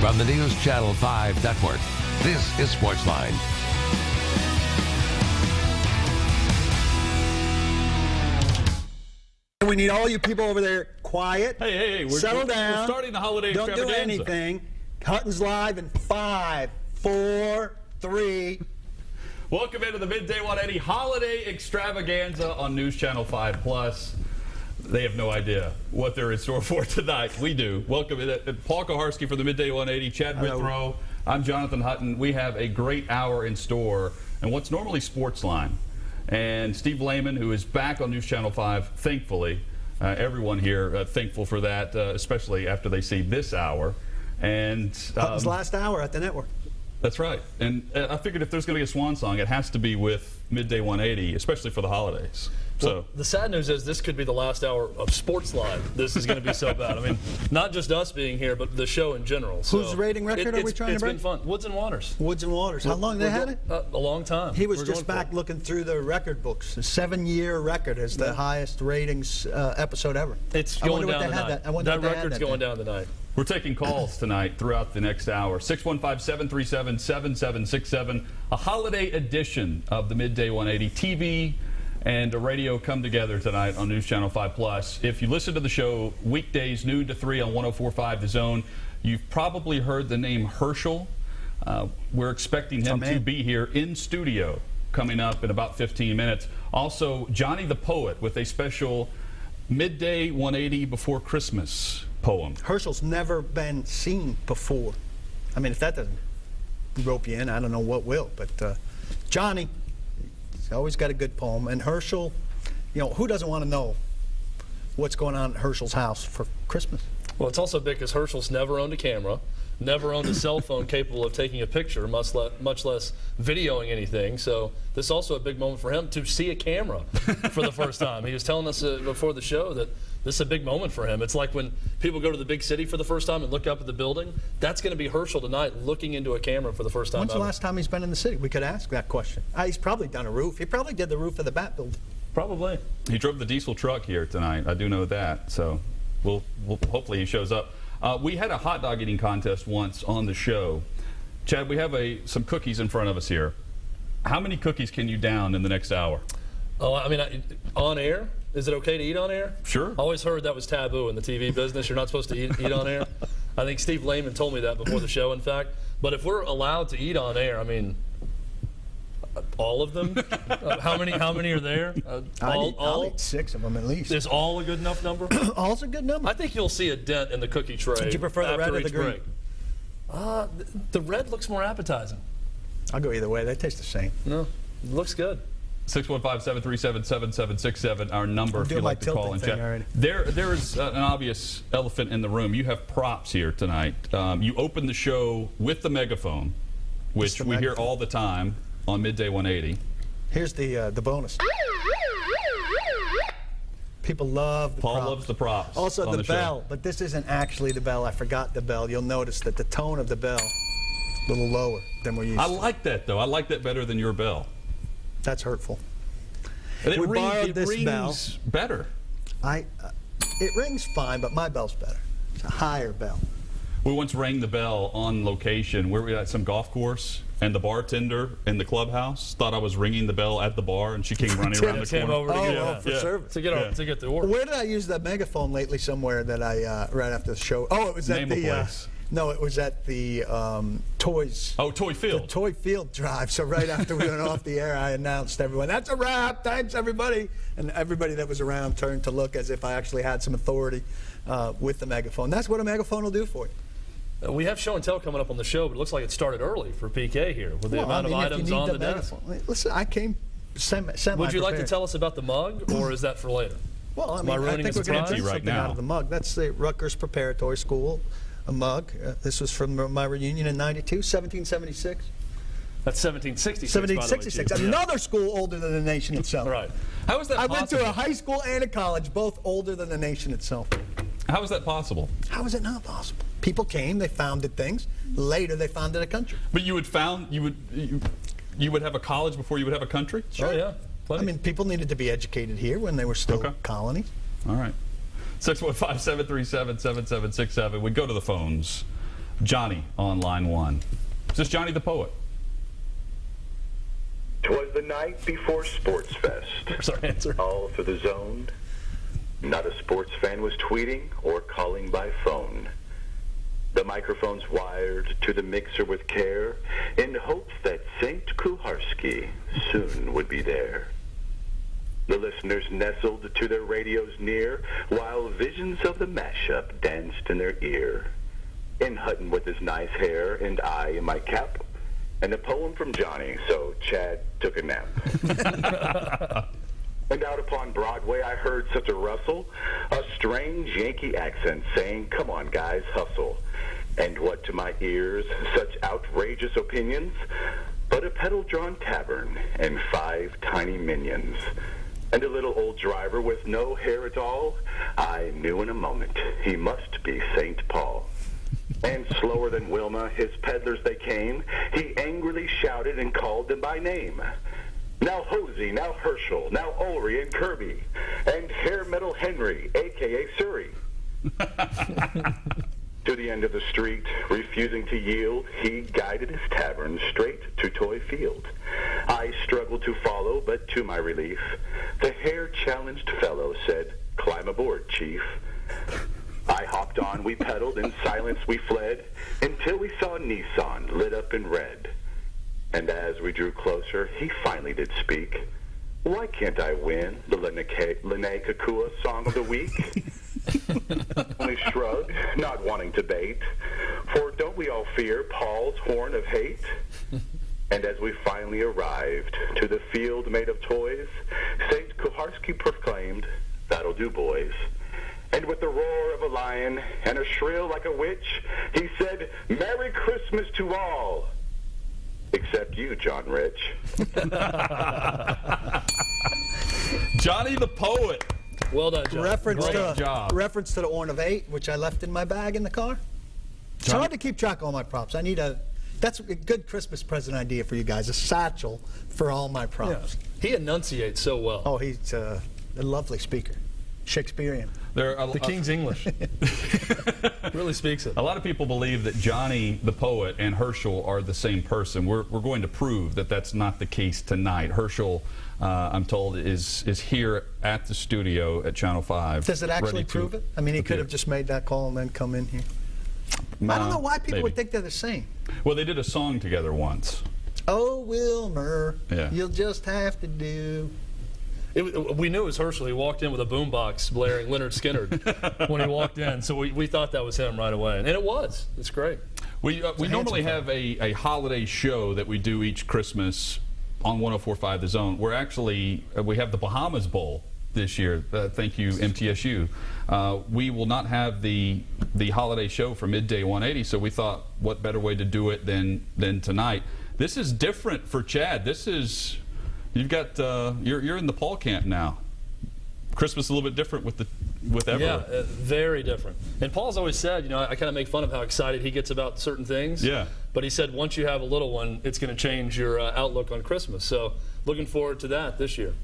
from the News Channel 5 network. This is SportsLine. We need all you people over there quiet. Hey, settle down. We're starting the holiday Don't do extravaganza. anything. Hutton's live in 5, 4, 3. Welcome into the Midday 180 Holiday Extravaganza on News Channel 5 Plus. They have no idea what they're in store for tonight. We do. Welcome in. Paul Koharski for the Midday 180, Chad Withrow. I'm Jonathan Hutton. We have a great hour in store and what's normally SportsLine. And Steve Lehman, who is back on News Channel 5, thankfully. Everyone here thankful for that, especially after they see this hour. And Hutton's last hour at the network. That's right. And I figured if there's going to be a swan song, it has to be with Midday 180, especially for the holidays. Well, the sad news is this could be the last hour of SportsLine. This is going to be so bad. I mean, not just us being here, but the show in general. So whose rating record are we trying to break? It's been fun. Woods and Waters. Woods and Waters. How long they had it? A long time. He was just back looking through the record books. A 7-year record is the highest ratings episode ever. It's going down tonight. That record's going down tonight. We're taking calls tonight throughout the next hour. 615-737-7767. A holiday edition of the Midday 180 TV and a radio come together tonight on News Channel 5 Plus. If you listen to the show weekdays noon to 3 on 104.5 The Zone, you've probably heard the name Herschel. We're expecting him to be here in studio coming up in about 15 minutes. Also, Johnny the Poet with a special Midday 180 Before Christmas poem. Herschel's never been seen before. I mean, if that doesn't rope you in, I don't know what will. But Johnny, he's always got a good poem. And Herschel, you know, who doesn't want to know what's going on at Herschel's house for Christmas? Well, it's also big because Herschel's never owned a camera, never owned a cell phone capable of taking a picture, much less videoing anything. So this is also a big moment for him to see a camera for the first time. He was telling us before the show that this is a big moment for him. It's like when people go to the big city for the first time and look up at the building. That's going to be Herschel tonight, looking into a camera for the first time. When's the last time he's been in the city? We could ask that question. He's probably done a roof. He probably did the roof of the Bat Building. Probably. He drove the diesel truck here tonight. I do know that. So we'll hopefully he shows up. We had a hot dog eating contest once on the show. Chad, we have some cookies in front of us here. How many cookies can you down in the next hour? Oh, I mean, on air? Is it okay to eat on air? Sure. I always heard that was taboo in the TV business. You're not supposed to eat on air. I think Steve Lehman told me that before the show, in fact. But if we're allowed to eat on air, I mean, all of them? How many are there? I'll eat 6 of them at least. Is all a good enough number? All's a good number. I think you'll see a dent in the cookie tray. Would you prefer the red or the green? The red looks more appetizing. I'll go either way. They taste the same. No, it looks good. 615-737-7767, our number if you'd like to call and chat. There is an obvious elephant in the room. You have props here tonight. You opened the show with the megaphone, which we hear all the time on Midday 180. Here's the bonus. People love the props. Paul loves the props. Also the bell, but this isn't actually the bell. I forgot the bell. You'll notice that the tone of the bell a little lower than we're used to. I like that, though. I like that better than your bell. That's hurtful. And it borrowed this rings bell. Better. It rings fine, but my bell's better. It's a higher bell. We once rang the bell on location. We were at some golf course, and the bartender in the clubhouse thought I was ringing the bell at the bar, and she came running around the corner. Over for service. To get the order. Where did I use that megaphone lately? Somewhere that I right after the show. Oh, it was at the. No, it was at the Toys. Oh, Toy Field. The Toy Field drive. So right after we went off the air, I announced everyone, that's a wrap. Thanks, everybody. And everybody that was around turned to look as if I actually had some authority with the megaphone. That's what a megaphone will do for you. We have show and tell coming up on the show, but it looks like it started early for PK here with the amount of items on the desk. Listen, I came semi-prepared. Would you like to tell us about the mug, or is that for later? Well, I think we're going to do something out of the mug. That's the Rutgers Preparatory School. A mug. This was from my reunion in '92, 1776. That's 1766. 1766. Another school older than the nation itself. Right. How is that possible? I went to a high school and a college, both older than the nation itself. How is that possible? How is it not possible? People came, they founded things. Later, they founded a country. But you would have a college before you would have a country? Sure. Oh yeah. Plenty. I mean, people needed to be educated here when they were still colonies. All right. 615-737-7767. We go to the phones. Johnny on line one. Is this Johnny the Poet? 'Twas the night before Sports Fest. There's our answer. All for the zone. Not a sports fan was tweeting or calling by phone. The microphones wired to the mixer with care in hopes that St. Kuharski soon would be there. The listeners nestled to their radios near while visions of the mashup danced in their ear. In Hutton with his nice hair and I in my cap, and a poem from Johnny, so Chad took a nap. And out upon Broadway I heard such a rustle, a strange Yankee accent saying, "Come on guys, hustle." And what to my ears, such outrageous opinions, but a pedal-drawn tavern and 5 tiny minions. And a little old driver with no hair at all, I knew in a moment he must be St. Paul. And slower than Wilma, his peddlers they came, he angrily shouted and called them by name. Now Hosey, now Herschel, now Ulrey and Kirby, and Hair Metal Henry, a.k.a. Surrey. To the end of the street, refusing to yield, he guided his tavern straight to Toy Field. I struggled to follow, but to my relief, the hair-challenged fellow said, "Climb aboard, Chief." I hopped on, we pedaled, in silence we fled, until we saw Nissan lit up in red. And as we drew closer, he finally did speak. "Why can't I win the Lene Kakua Song of the Week?" Only shrugged, not wanting to bait, for don't we all fear Paul's horn of hate? And as we finally arrived to the field made of toys, St. Kuharski proclaimed, "That'll do, boys." And with the roar of a lion and a shrill like a witch, he said, "Merry Christmas to all, except you, John Rich." Johnny the Poet. Well done, John. Reference Great job. reference to the horn of 8, which I left in my bag in the car. It's hard to keep track of all my props. That's a good Christmas present idea for you guys, a satchel for all my Yeah. props. He enunciates so well. Oh, he's a lovely speaker. Shakespearean. There are The King's English. Really speaks it. a lot of people believe that Johnny the Poet and Herschel are the same person. We're going to prove that that's not the case tonight. Herschel, I'm told, is here at the studio at Channel 5. Does it actually ready to prove it? I mean, he could appear. have just made that call and then come in here. I don't know why people maybe. would think they're the same. Well, they did a song together once. Oh, Wilmer, Yeah. you'll just have to do. We knew it was Herschel. He walked in with a boombox blaring Leonard Skinner when he walked in, so we thought that was him right away. And it was. It's great. We normally handsome have a holiday show that we do each Christmas on 104.5 The Zone. We're actually, we have the Bahamas Bowl this year. Thank you, MTSU. We will not have the holiday show for Midday 180, so we thought what better way to do it than tonight. This is different for Chad. This is, you've got, you're in the Paul camp now. Christmas is a little bit different with Everett. Yeah, very different. And Paul's always said, I kind of make fun of how excited he gets about certain things. Yeah. But he said once you have a little one, it's going to change your outlook on Christmas. So looking forward to that this year.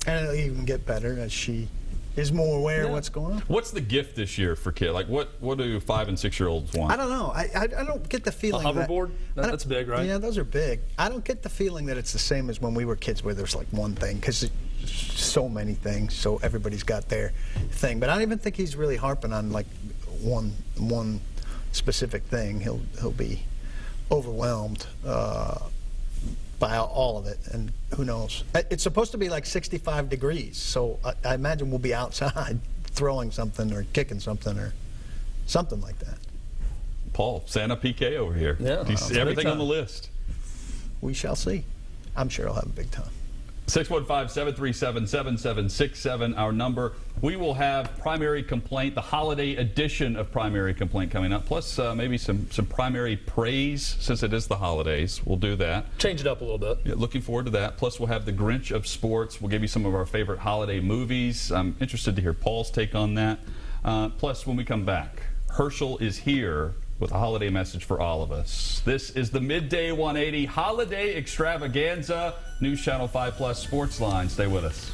And it'll even get better as she is more aware of what's going on. What's the gift this year for kids? Like, what do 5- and 6-year-olds want? I don't know. I don't get the feeling A hoverboard? that, That's big, right? Yeah, those are big. I don't get the feeling that it's the same as when we were kids, where there's like one thing, because so many things, so everybody's got their thing. But I don't even think he's really harping on like one specific thing. He'll be overwhelmed by all of it, and who knows? It's supposed to be like 65 degrees, so I imagine we'll be outside throwing something or kicking something or something like that. Paul, Santa PK over here. Yeah. Do you see everything on the list? We shall see. I'm sure he'll have a big time. 615-737-7767, our number. We will have Primary Complaint, the holiday edition of Primary Complaint coming up, plus maybe some primary praise since it is the holidays. We'll do that. Change it up a little bit. Yeah, looking forward to that. Plus, we'll have the Grinch of sports. We'll give you some of our favorite holiday movies. I'm interested to hear Paul's take on that. Plus, when we come back, Herschel is here with a holiday message for all of us. This is the Midday 180 Holiday Extravaganza, News Channel 5 Plus SportsLine. Stay with us.